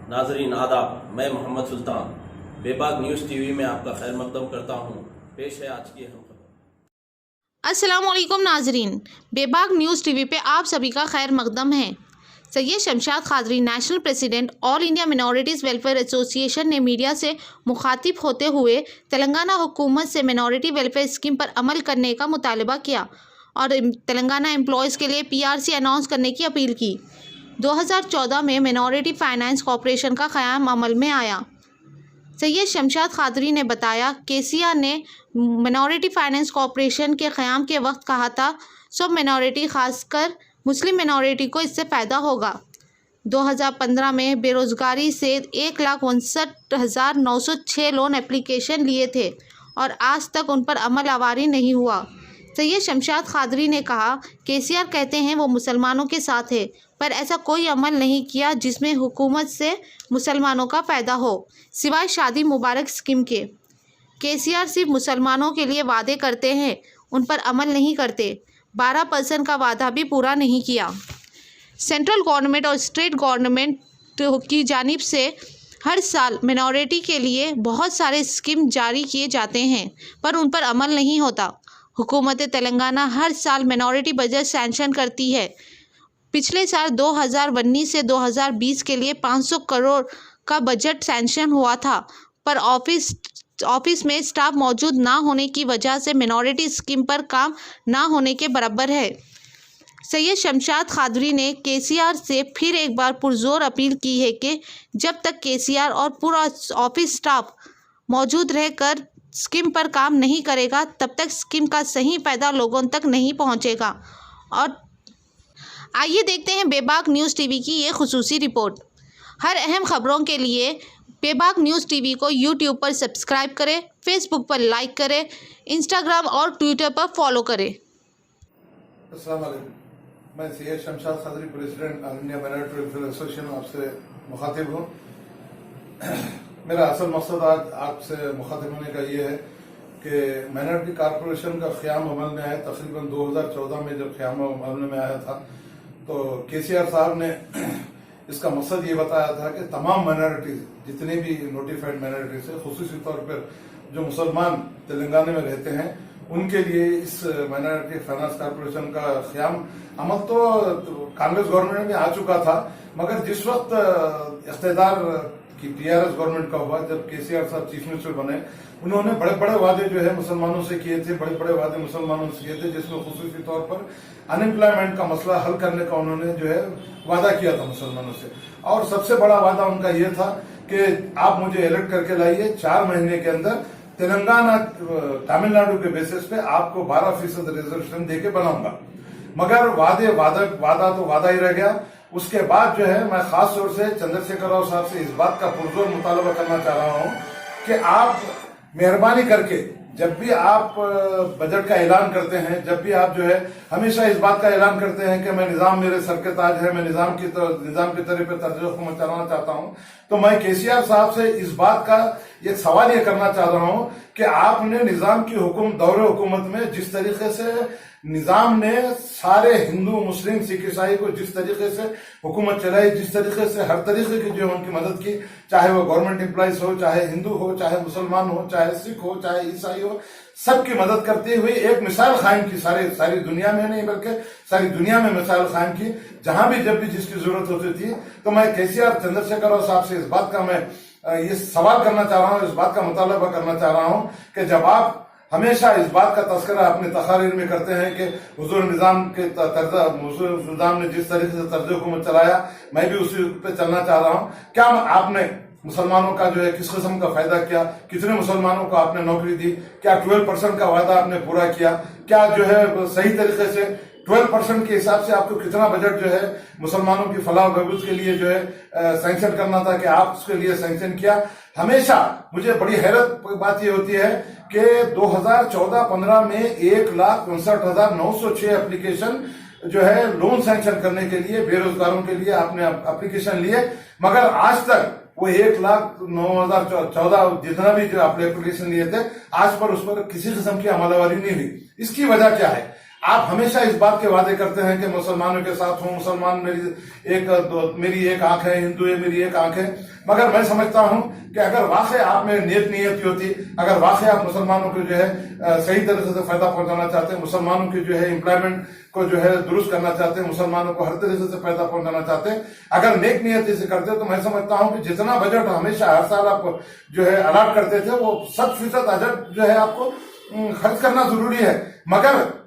नाजरीन आदाब, मैं मोहम्मद सुल्तान बेबाक न्यूज़ टीवी में आपका खैर मकदम करता हूँ। पेश है आज की अहम खबर। अस्सलामुअलैकुम नाजरीन, बेबाक न्यूज़ टीवी पे आप सभी का खैर मकदम है। Syed Shamshad Qadri national president all India minorities welfare association ने मीडिया से मुखातिब होते हुए तेलंगाना हुकूमत से मिनॉरिटी वेलफेयर स्कीम पर अमल करने का मुतालबा किया और तेलंगाना एम्प्लॉयज़ के लिए पीआरसी अनाउंस करने की अपील की। 2014 में मिनॉरिटी फाइनेंस कॉरपोरेशन का क़याम अमल में आया। सैयद शमशाद कादरी ने बताया, केसीआर ने मिनॉरिटी फाइनेंस कॉरपोरेशन के क़याम के वक्त कहा था, सब मिनॉरिटी खासकर मुस्लिम मिनॉरिटी को इससे फ़ायदा होगा। 2015 में बेरोज़गारी से 1,59,906 लोन एप्लीकेशन लिए थे और आज तक उन पर अमल आवारी नहीं हुआ। सैयद शमशाद कादरी ने कहा, केसीआर कहते हैं वो मुसलमानों के साथ है, पर ऐसा कोई अमल नहीं किया जिसमें हुकूमत से मुसलमानों का फ़ायदा हो, सिवाय शादी मुबारक स्कीम के। केसीआर सिर्फ मुसलमानों के लिए वादे करते हैं, उन पर अमल नहीं करते। 12% का वादा भी पूरा नहीं किया। सेंट्रल गवर्नमेंट और स्टेट गवर्नमेंट की जानिब से हर साल मिनॉरिटी के लिए बहुत सारे स्कीम जारी किए जाते हैं, पर उन पर अमल नहीं होता। हुकूमत तेलंगाना हर साल मिनॉरिटी बजट सैंक्शन करती है। पिछले साल 2019 से 2020 के लिए 500 करोड़ का बजट सैंक्शन हुआ था, पर ऑफिस में स्टाफ मौजूद ना होने की वजह से मिनॉरिटी स्कीम पर काम ना होने के बराबर है। सैयद शमशाद कादरी ने केसीआर से फिर एक बार पुरजोर अपील की है कि जब तक केसीआर और पूरा ऑफिस स्टाफ मौजूद रहकर स्कीम पर काम नहीं करेगा, तब तक स्कीम का सही फ़ायदा लोगों तक नहीं पहुंचेगा। और आइए देखते हैं बेबाक न्यूज़ टीवी की ये खुसूसी रिपोर्ट। हर अहम खबरों के लिए बेबाक न्यूज़ टीवी को यूट्यूब पर सब्सक्राइब करें, फेसबुक पर लाइक करें, इंस्टाग्राम और ट्विटर पर फॉलो करें। अस्सलाम वालेकुम, मैं Syed Shamshad Qadri president all India minority welfare association आपसे मुखातिब हूँ। मेरा असल मकसद आज आपसे मुखातिब होने का ये है कि मिनॉरिटी कॉरपोरेशन का क़याम अमल में आया। तकरीबन 2014 में जब क़याम अमल में आया था तो केसीआर साहब ने इसका मकसद ये बताया था कि तमाम माइनॉरिटीज, जितने भी नोटिफाइड माइनॉरिटीज है, खुसूसी तौर पर जो मुसलमान तेलंगाना में रहते हैं, उनके लिए इस माइनॉरिटी फाइनेंस कॉरपोरेशन का क़याम अमल तो कांग्रेस गवर्नमेंट में आ चुका था, मगर जिस वक्त इख्तियार की टीआरएस गवर्नमेंट का हुआ, जब केसीआर साहब चीफ मिनिस्टर बने, उन्होंने बड़े बड़े वादे जो है मुसलमानों से किए थे, बड़े बड़े वादे मुसलमानों से किए थे, जिसमें खुसूसी तौर पर अनएम्प्लॉयमेंट का मसला हल करने का उन्होंने जो है वादा किया था मुसलमानों से। और सबसे बड़ा वादा उनका यह था कि आप मुझे इलेक्ट करके लाइए, 4 महीने के अंदर तेलंगाना तमिलनाडु के बेसिस पे आपको 12% रिजर्वेशन देके बनाऊंगा। मगर वादा तो वादा ही रह गया। उसके बाद जो है मैं खास तौर से चंद्रशेखर राव साहब से इस बात का पुरजोर मुतालबा करना चाह रहा हूं कि आप मेहरबानी करके जब भी आप बजट का ऐलान करते हैं, जब भी आप जो है हमेशा इस बात का ऐलान करते हैं कि मैं निजाम मेरे सर के ताज है, मैं निजाम की तरफ पे तर्ज हुकूमत चलाना चाहता हूं, तो मैं केसीआर साहब से इस बात का एक सवाल ये करना चाह रहा हूं कि आपने निजाम की दौरे हुकूमत में जिस तरीके से निजाम ने सारे हिंदू, मुस्लिम, सिख, ईसाई को जिस तरीके से हुकूमत चलाई, जिस तरीके से हर तरीके की जो है उनकी मदद की, चाहे वो गवर्नमेंट एम्प्लॉइज हो, चाहे हिंदू हो, चाहे मुसलमान हो, चाहे सिख हो, चाहे ईसाई हो, सबकी मदद करते हुए एक मिसाल कायम की, सारी दुनिया में नहीं बल्कि सारी दुनिया में मिसाल कायम की। जहां भी जब भी जिसकी जरूरत होती थी, तो मैं केसीआर चंद्रशेखर राव साहब से इस बात का मैं ये सवाल करना चाह रहा हूं, इस बात का मुतालबा करना चाह रहा हूं कि जब आप हमेशा इस बात का तस्करा अपने तकारीर में करते हैं कि हुजूर निजाम ने जिस तरीके से तर्ज हुकूमत चलाया, मैं भी उसी पे चलना चाह रहा हूं। क्या आपने मुसलमानों का जो है किस किस्म का फायदा किया, कितने मुसलमानों को आपने नौकरी दी, क्या 12% का वादा आपने पूरा किया, क्या जो है सही तरीके से 12% के हिसाब से आपको कितना बजट जो है मुसलमानों की फलाह बहबूद के लिए जो है सैंक्शन करना था कि आप उसके लिए सैंक्शन किया। हमेशा मुझे बड़ी हैरत बात ये होती है कि 2014-15 में 1,59,906 एप्लीकेशन जो है लोन सैंक्शन करने के लिए बेरोजगारों के लिए आपने एप्लीकेशन लिए, मगर आज तक वो 1,09,014 जितना भी जो आपने एप्लीकेशन लिए थे, आज पर उस पर किसी किस्म की अमलवारी नहीं हुई। इसकी वजह क्या है? आप हमेशा इस बात के वादे करते हैं कि मुसलमानों के साथ हूं, मुसलमान मेरी एक आंख है, हिंदू है मेरी एक आंख है। मगर मैं समझता हूं कि अगर वाकई आप में नेक नियत होती, अगर वाकई आप मुसलमानों को जो है सही तरीके से फायदा पहुंचाना चाहते हैं, मुसलमानों की जो है एम्प्लॉयमेंट को जो है दुरुस्त करना चाहते हैं, मुसलमानों को हर तरीके से फायदा पहुंचाना चाहते हैं, अगर नेक नियत से करते तो मैं समझता हूं कि जितना बजट हमेशा हर साल आप जो है अलॉट करते थे वो 100% बजट जो है आपको खर्च करना जरूरी है। मगर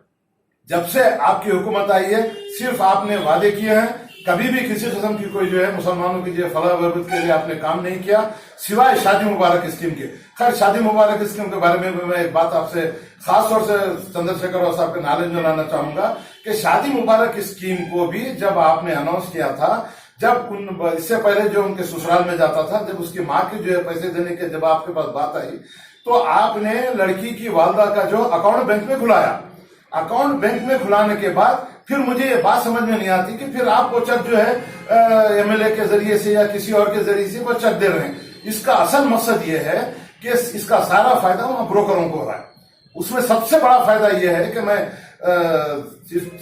जब से आपकी हुकूमत आई है सिर्फ आपने वादे किए हैं, कभी भी किसी किस्म की कोई जो है मुसलमानों की जो फलाह बहबूद के लिए आपने काम नहीं किया, सिवाय शादी मुबारक स्कीम के। खैर, शादी मुबारक स्कीम के बारे में मैं एक बात आपसे खास तौर से चंद्रशेखर राव साहब के नॉलेज में लाना चाहूंगा कि शादी मुबारक स्कीम को भी जब आपने अनाउंस किया था, जब इससे पहले जो उनके ससुराल में जाता था, जब उसकी माँ की जो है पैसे देने के जब आपके पास बात आई तो आपने लड़की की वालदा का जो अकाउंट बैंक में खुलाया। अकाउंट बैंक में खुलाने के बाद फिर मुझे ये बात समझ में नहीं आती कि फिर आप वो चेक जो है एमएलए के जरिए से या किसी और के जरिए से वो चेक दे रहे हैं। इसका असल मकसद ये है कि इसका सारा फायदा वहां ब्रोकरों को हो रहा है। उसमें सबसे बड़ा फायदा यह है कि मैं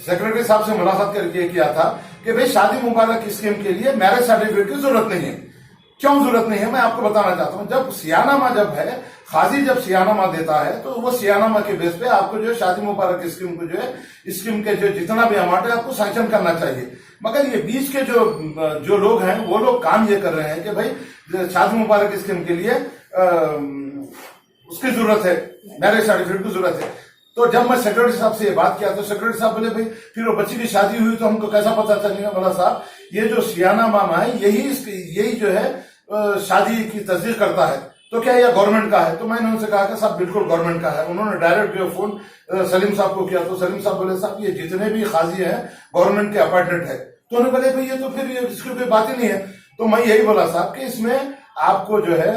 सेक्रेटरी साहब से मुलाकात करके किया था कि भाई शादी मुबारक स्कीम के लिए मैरिज सर्टिफिकेट की जरूरत नहीं है। क्यों जरूरत नहीं है मैं आपको बताना चाहता हूं। जब सियानामा जब है, काजी जब सियानामा देता है तो वो सियानामा के बेस पे आपको जो है शादी मुबारक स्कीम को जो है स्कीम के जो जितना भी अमाउंट है आपको सैंक्शन करना चाहिए। मगर ये बीच के जो लोग हैं वो लोग काम ये कर रहे हैं कि भाई शादी मुबारक स्कीम के लिए उसकी जरूरत है, मैरिज सर्टिफिकेट की जरूरत है। तो जब मैं सेक्रेटरी साहब से ये बात किया तो सेक्रेटरी साहब बोले भाई फिर वो बच्ची की शादी हुई तो हमको कैसा पता चलेगा। बोला साहब ये जो सियानामा है यही जो है शादी की तस्दीक करता है, तो क्या यह गवर्नमेंट का है? तो मैंने उनसे कहा कि साहब बिल्कुल गवर्नमेंट का है। उन्होंने डायरेक्ट जो फोन सलीम साहब को किया तो सलीम साहब बोले साहब ये जितने भी काजी हैं गवर्नमेंट के अपॉइंटेड है। तो उन्होंने बोले भाई ये तो फिर इसकी कोई बात ही नहीं है। तो मैं यही बोला साहब कि इसमें आपको जो है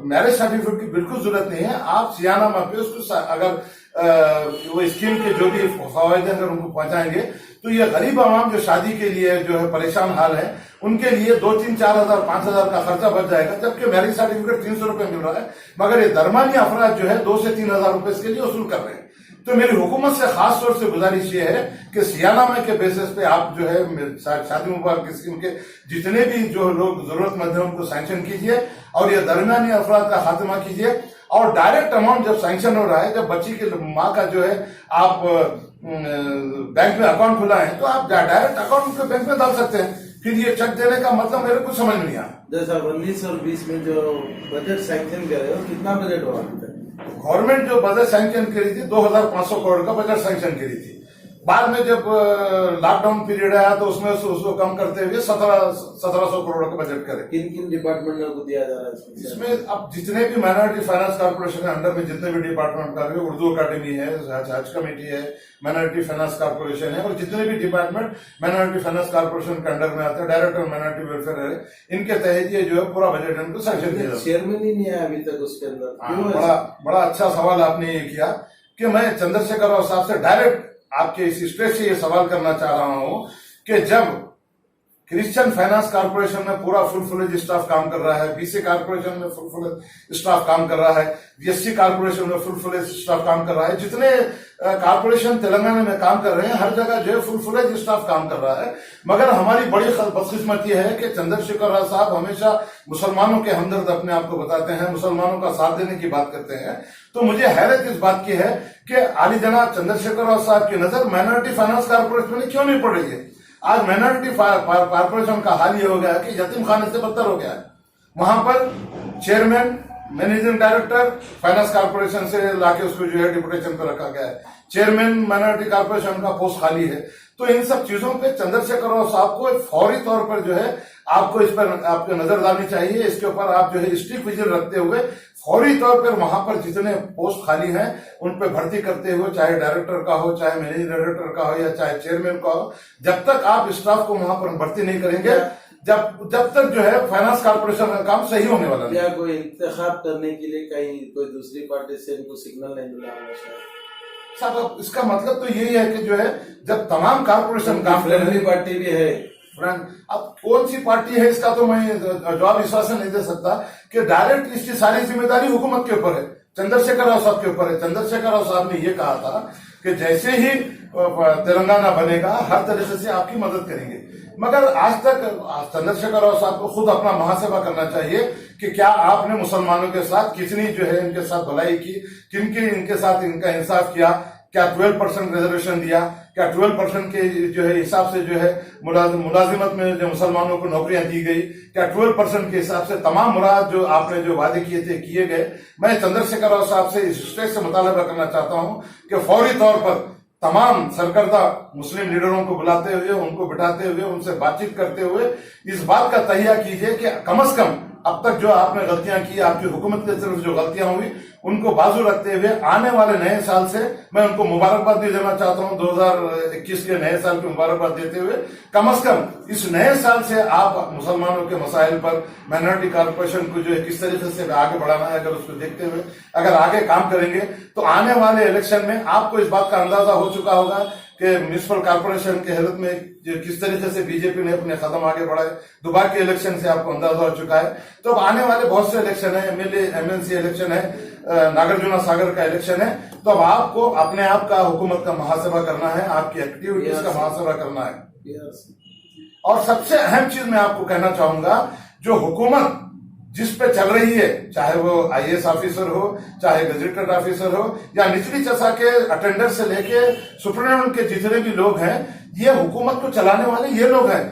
मैरिज सर्टिफिकेट की बिल्कुल जरूरत नहीं है। आप सियानामा पे उसको अगर वो स्कीम के जो भी फायदे अगर उनको पहुंचाएंगे तो ये गरीब आवाम जो शादी के लिए जो है परेशान हाल है उनके लिए 2-3-4 हजार 5 हजार का खर्चा बच जाएगा। जबकि मैरिज सर्टिफिकेट 300 रुपए मिल रहा है, मगर ये दरमानी अफराद जो है 2 से 3 हजार रुपए इसके लिए वसूल कर रहे हैं। तो मेरी हुकूमत से खास तौर से गुजारिश ये है कि सियानामा के बेसिस पे आप जो है शादी मुबारक स्कीम के जितने भी जो लोग जरूरतमंद है उनको सैंक्शन कीजिए और ये दरमियानी अफराद का खात्मा कीजिए। और डायरेक्ट अमाउंट जब सैंक्शन हो रहा है, जब बच्ची की माँ का जो है आप बैंक में अकाउंट खुला है तो आप डायरेक्ट अकाउंट पे बैंक में डाल सकते हैं। फिर ये चेक देने का मतलब मेरे को समझ नहीं आया। जैसा 19 और 20 में जो बजट सैंक्शन कर रहे हो कितना बजट हुआ? गवर्नमेंट जो बजट सैंक्शन करी थी 2500 करोड़ का बजट सैंक्शन करी थी। बाद में जब लॉकडाउन पीरियड आया तो उसमें उसको कम करते हुए 1700 करोड़ का बजट करे। किन किन डिपार्टमेंटों को दिया जा रहा है इसमें? अब जितने भी माइनॉरिटी फाइनेंस कॉर्पोरेशन के अंडर में जितने भी डिपार्टमेंट का है, उर्दू अकादमी है, हज कमेटी है, माइनॉरिटी फाइनेंस कॉर्पोरेशन है और जितने भी डिपार्टमेंट माइनॉरिटी फाइनेंस कॉर्पोरेशन के अंडर में आते हैं, डायरेक्टर माइनॉरिटी वेलफेयर है, इनके तहत ये जो है पूरा बजट इनको सैंक्शन किया। चेयरमैन ही नहीं है अभी तक उसके अंदर। बड़ा अच्छा सवाल आपने ये किया कि मैं चंद्रशेखर राव साहब से डायरेक्ट आपके इस स्टेज से ये सवाल करना चाह रहा हूं कि जब क्रिश्चियन फाइनेंस कॉर्पोरेशन में पूरा फुल फ्लेज स्टाफ काम कर रहा है, बीसी कॉर्पोरेशन में फुल फ्लेज स्टाफ काम कर रहा है, बीएससी कॉर्पोरेशन में फुल फ्लेज स्टाफ काम कर रहा है, जितने कॉर्पोरेशन तेलंगाना में काम कर रहे हैं हर जगह जो है फुल फ्लेज स्टाफ काम कर रहा है। मगर हमारी बड़ी बदकिस्मती है कि चंद्रशेखर राव साहब हमेशा मुसलमानों के हमदर्द अपने आप को बताते हैं, मुसलमानों का साथ देने की बात करते हैं। तो मुझे हैरत इस बात की है कि आली जनाब चंद्रशेखर राव साहब की नजर माइनॉरिटी फाइनेंस कॉर्पोरेशन में क्यों नहीं पड़ रही है। आज माइनॉरिटी कॉर्पोरेशन का हाल ये हो गया कि यतीम खाने से बदतर हो गया है। वहां पर chairman, managing director finance corporation से लाके उसको जो है डिप्यूटेशन पर रखा गया है। चेयरमैन माइनॉरिटी कॉर्पोरेशन का पोस्ट खाली है। तो इन सब चीजों पे चंद्रशेखर राव साहब को फौरी तौर पर जो है आपको इस पर आपको नजर डालनी चाहिए। इसके ऊपर आप जो है स्ट्रिक्ट विजिल रखते हुए फौरी तौर पर वहां पर जितने पोस्ट खाली हैं उन पर भर्ती करते हुए, चाहे डायरेक्टर का हो, चाहे मैनेजिंग डायरेक्टर का हो या चाहे चेयरमैन का हो, जब तक आप स्टाफ को वहां पर भर्ती नहीं करेंगे जब तक जो है फाइनेंस कॉर्पोरेशन का काम सही होने वाला नहीं। क्या कोई इंतखाब करने के लिए कहीं कोई दूसरी पार्टी से इनको सिग्नल नहीं मिला होगा? साहब इसका मतलब तो यही है कि जो है जब तमाम कॉर्पोरेशन काम फ्रेंडली पार्टी भी है, अब कौन सी पार्टी है इसका तो मैं जवाब विश्वास नहीं दे सकता कि डायरेक्ट इसकी सारी जिम्मेदारी हुकूमत के ऊपर है, चंद्रशेखर राव साहब के ऊपर है। चंद्रशेखर राव साहब ने यह कहा था कि जैसे ही तेलंगाना बनेगा, हर तरीके से आपकी मदद करेंगे। मगर आज तक चंद्रशेखर राव साहब को खुद अपना महासेवा करना चाहिए कि क्या आपने मुसलमानों के साथ कितनी जो है इनके साथ भलाई की, किन इनके साथ इनका इंसाफ किया, क्या 12% रिजर्वेशन दिया, क्या 12% के जो है हिसाब से जो है मुलाजिमत में जो मुसलमानों को नौकरियां दी गई, क्या 12% के हिसाब से तमाम मुराद जो आपने जो वादे किए थे किए गए। मैं चंद्रशेखर राव साहब से इस स्टेज से मुतालबा करना चाहता हूं कि फौरी तौर पर तमाम सरकर्दा मुस्लिम लीडरों को बुलाते हुए, उनको बिठाते हुए, उनसे बातचीत करते हुए इस बात का तहिया कीजिए कि कम से कम अब तक जो आपने गलतियां की, आपकी हुकूमत की तरफ जो गलतियां हुई उनको बाजू रखते हुए आने वाले नए साल से मैं उनको मुबारकबाद भी देना चाहता हूं। 2021 के नए साल की मुबारकबाद देते हुए कम से कम इस नए साल से आप मुसलमानों के मसाइल पर माइनॉरिटी कॉर्पोरेशन को जो है किस तरीके से आगे बढ़ाना है, अगर उसको देखते हुए अगर आगे काम करेंगे तो आने वाले इलेक्शन में आपको इस बात का अंदाजा हो चुका होगा कि म्यूनिसिपल कॉर्पोरेशन के हालत में जो किस तरीके से बीजेपी ने अपने कदम आगे बढ़ाए। दोबारा के इलेक्शन से आपको अंदाजा हो चुका है। तो अब आने वाले बहुत से इलेक्शन है, एमएलए एमएनसी इलेक्शन है, नागार्जुन सागर का इलेक्शन है। तो अब आपको अपने आप का हुकूमत का मुहासबा करना है, आपकी एक्टिविटीज का मुहासबा करना है। और सबसे अहम चीज मैं आपको कहना चाहूंगा, जो हुकूमत जिस पे चल रही है, चाहे वो आईएएस ऑफिसर हो, चाहे गजेटेड ऑफिसर हो, या निचली चसा के अटेंडर से लेके सुप्रीम के जितने भी लोग हैं, ये हुकूमत को चलाने वाले ये लोग हैं।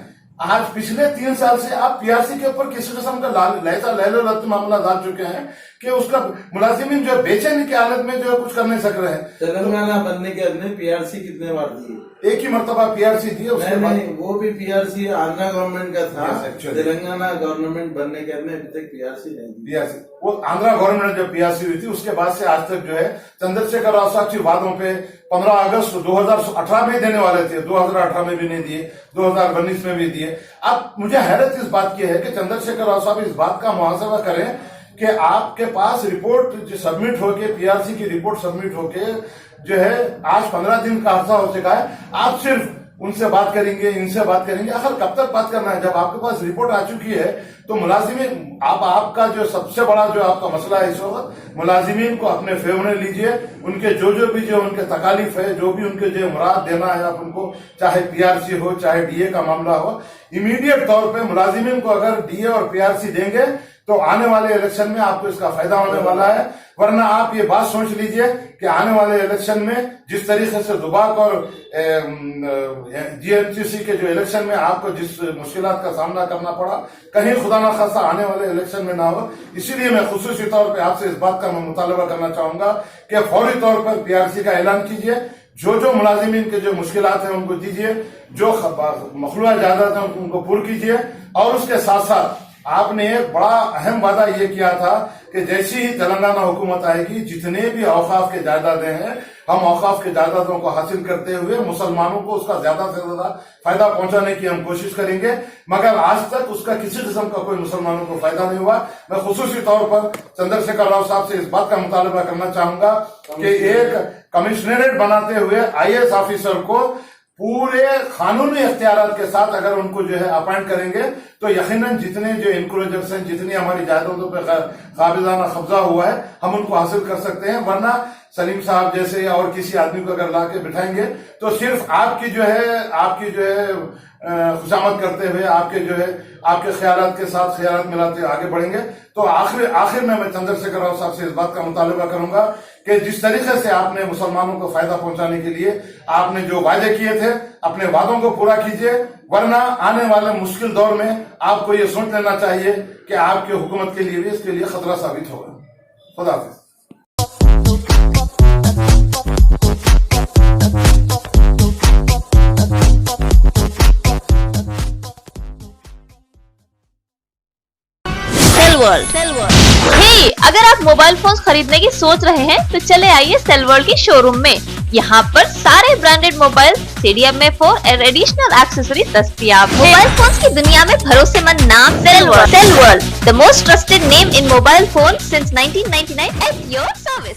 आज पिछले 3 साल से आप पीआरसी के ऊपर किसी किस्म का लैलो मामला डाल चुके हैं कि उसका मुलाजिमीन जो है बेचैनी की हालत में जो है कुछ कर नहीं सक रहे हैं। तेलंगाना बनने के अंदर पीआरसी कितने बार दिए? एक ही मर्तबा पीआरसी दिए, उसके बाद वो भी पीआरसी आंध्रा गवर्नमेंट का था। तेलंगाना गवर्नमेंट बनने के अंदर अभी तक पीआरसी नहीं दी। पीआरसी वो आंध्रा गवर्नमेंट जब पीआरसी हुई थी उसके बाद से आज तक जो है चंद्रशेखर राव साहब की वादों पे 15 अगस्त 2018 में देने वाले थे, 2018 में भी नहीं दिए, 2019 में भी दिए। अब मुझे हैरत इस बात की है कि चंद्रशेखर राव साहब इस बात का मुहासबा करें कि आपके पास रिपोर्ट जो सबमिट होके, पीआरसी की रिपोर्ट सबमिट होके जो है आज 15 दिन का अर्सा हो चुका है। आप सिर्फ उनसे बात करेंगे, इनसे बात करेंगे, आखिर कब तक बात करना है? जब आपके पास रिपोर्ट आ चुकी है तो मुलाजिमीन, आपका जो सबसे बड़ा जो आपका मसला है इस वक्त, मुलाजिमीन को अपने फेवर में लीजिए। उनके जो भी जो उनके तकालीफ है, जो भी उनके जो मुराद देना है आप उनको, चाहे पीआरसी हो चाहे डीए का मामला हो, इमीडिएट तौर पे मुलाजिमीन को अगर डीए और पीआरसी देंगे तो आने वाले इलेक्शन में आपको इसका फायदा होने वाला है। वरना आप ये बात सोच लीजिए कि आने वाले इलेक्शन में जिस तरीके से दुबाक और जीएमसीसी के जो इलेक्शन में आपको जिस मुश्किलात का सामना करना पड़ा, कहीं खुदा ना खासा आने वाले इलेक्शन में ना हो। इसीलिए मैं खुसूसी तौर पे आपसे इस बात का मैं मुतालबा करना चाहूंगा कि फौरी तौर पर पीआरसी का ऐलान कीजिए, जो मुलाजिमीन के जो मुश्किलात हैं उनको दीजिए, जो मखलूआ जायदाद है उनको पूरी कीजिए। और उसके साथ साथ आपने एक बड़ा अहम वादा ये किया था कि जैसी ही तेलंगाना हुकूमत आएगी, जितने भी औकाफ के जायदादें हैं, हम औकाफ के जायदादों को हासिल करते हुए मुसलमानों को उसका ज्यादा से ज्यादा फायदा पहुंचाने की हम कोशिश करेंगे। मगर आज तक उसका किसी किस्म का कोई मुसलमानों को फायदा नहीं हुआ। मैं खुसूसी तौर पर चंद्रशेखर राव साहब से इस बात का मुतालबा करना चाहूंगा कि एक कमिश्नरेट बनाते हुए आईएएस ऑफिसर को पूरे कानूनी इख्तियारात के साथ अगर उनको जो है अपॉइंट करेंगे तो यकीनन जितने जो इंक्रोचर्स हैं, जितनी हमारी जायदादों पर काबिजाना कब्जा हुआ है, हम उनको हासिल कर सकते हैं। वरना सलीम साहब जैसे या और किसी आदमी को अगर लाके बिठाएंगे तो सिर्फ आपकी जो है खुशामद करते हुए आपके ख्यालात के साथ ख्यालात मिलाते आगे बढ़ेंगे। तो आखिर में मैं चंद्रशेखर राव साहब से इस बात का मुतालबा करूंगा कि जिस तरीके से आपने मुसलमानों को फायदा पहुंचाने के लिए आपने जो वादे किए थे, अपने वादों को पूरा कीजिए। वरना आने वाले मुश्किल दौर में आपको ये सोच लेना चाहिए कि आपकी हुकूमत के लिए भी इसके लिए खतरा साबित होगा। खुदा हाफिज। हे, अगर आप मोबाइल फोन खरीदने की सोच रहे हैं तो चले आइए सेलवर्ल्ड के शोरूम में। यहाँ पर सारे ब्रांडेड मोबाइल, CDMA4 और एडिशनल एक्सेसरीज दस्तयाब है। मोबाइल फोन की दुनिया में भरोसेमंद नाम Cellworld, the most trusted name in mobile phone since 1999 at your service.